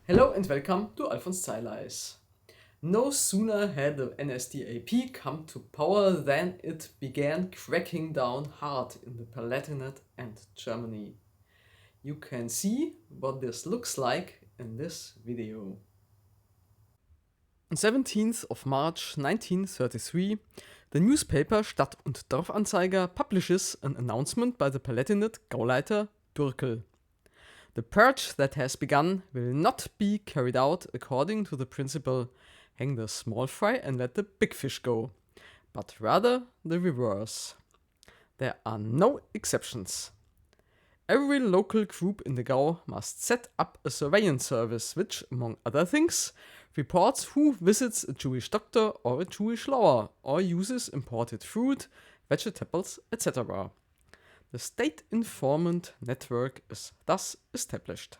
Hello and welcome to Alphonse Zeileis. No sooner had the NSDAP come to power than it began cracking down hard in the Palatinate and Germany. You can see what this looks like in this video. On 17th of March 1933, the newspaper Stadt- und Dorfanzeiger publishes an announcement by the Palatinate Gauleiter Bürkel. The purge that has begun will not be carried out according to the principle hang the small fry and let the big fish go, but rather the reverse. There are no exceptions. Every local group in the Gau must set up a surveillance service which, among other things, reports who visits a Jewish doctor or a Jewish lawyer or uses imported fruit, vegetables, etc. The state informant network is thus established.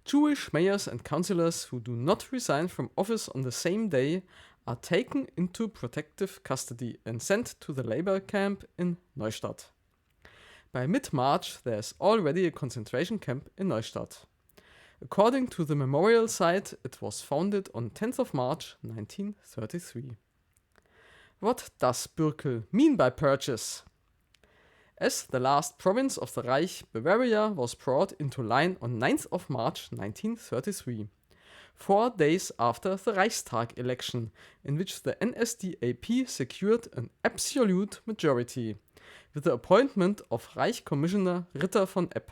Jewish mayors and councillors who do not resign from office on the same day are taken into protective custody and sent to the labor camp in Neustadt. By mid-March, there is already a concentration camp in Neustadt. According to the memorial site, it was founded on 10th of March 1933. What does Bürkel mean by purges? As the last province of the Reich, Bavaria was brought into line on 9th of March 1933, 4 days after the Reichstag election, in which the NSDAP secured an absolute majority, with the appointment of Reich Commissioner Ritter von Epp.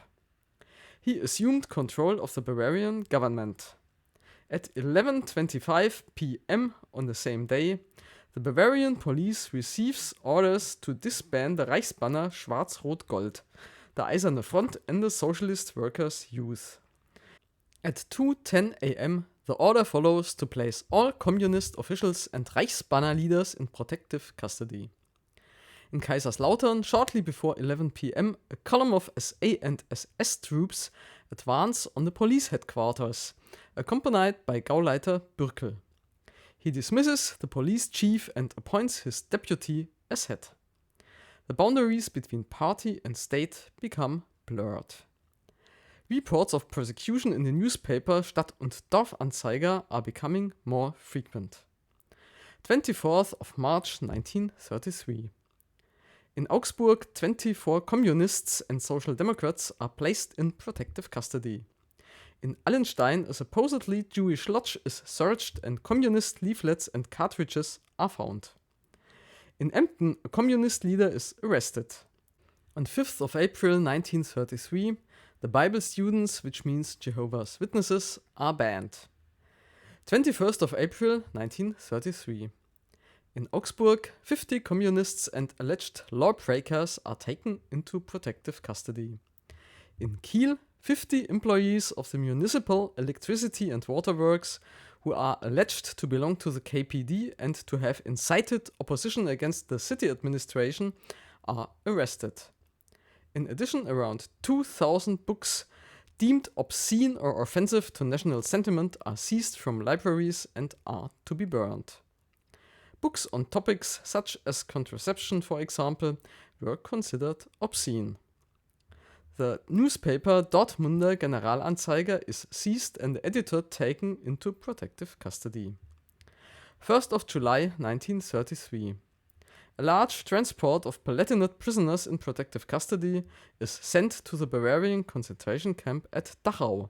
He assumed control of the Bavarian government. At 11:25 p.m. on the same day, the Bavarian police receives orders to disband the Reichsbanner Schwarz-Rot-Gold, the Eiserne Front and the Socialist Workers' Youth. At 2:10 am, the order follows to place all communist officials and Reichsbanner leaders in protective custody. In Kaiserslautern, shortly before 11 p.m., a column of SA and SS troops advance on the police headquarters, accompanied by Gauleiter Bürkel. He dismisses the police chief and appoints his deputy as head. The boundaries between party and state become blurred. Reports of persecution in the newspaper Stadt- und Dorfanzeiger are becoming more frequent. 24th of March 1933. In Augsburg, 24 communists and social democrats are placed in protective custody. In Allenstein, a supposedly Jewish lodge is searched and communist leaflets and cartridges are found. In Emden, a communist leader is arrested. On 5th of April 1933, the Bible students, which means Jehovah's Witnesses, are banned. 21st of April 1933. In Augsburg, 50 communists and alleged lawbreakers are taken into protective custody. In Kiel, 50 employees of the municipal electricity and water works who are alleged to belong to the KPD and to have incited opposition against the city administration are arrested. In addition, around 2,000 books deemed obscene or offensive to national sentiment are seized from libraries and are to be burned. Books on topics such as contraception, for example, were considered obscene. The newspaper Dortmunder Generalanzeiger is seized and the editor taken into protective custody. 1st of July 1933. A large transport of Palatinate prisoners in protective custody is sent to the Bavarian concentration camp at Dachau,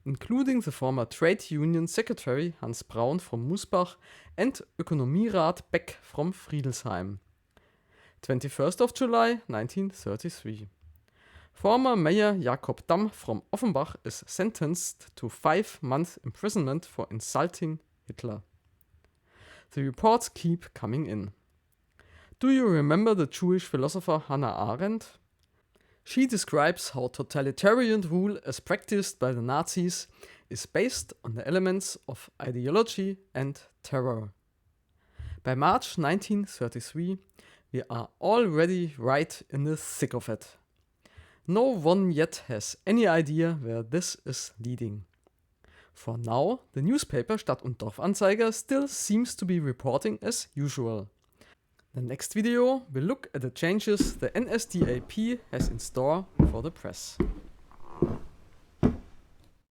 including the former trade union secretary Hans Braun from Musbach and Ökonomierat Beck from Friedelsheim. 21st of July 1933. Former Mayor Jakob Damm from Offenbach is sentenced to 5 months imprisonment for insulting Hitler. The reports keep coming in. Do you remember the Jewish philosopher Hannah Arendt? She describes how totalitarian rule as practiced by the Nazis is based on the elements of ideology and terror. By March 1933, we are already right in the thick of it. No one yet has any idea where this is leading. For now, the newspaper Stadt- und Dorfanzeiger still seems to be reporting as usual. The next video will look at the changes the NSDAP has in store for the press.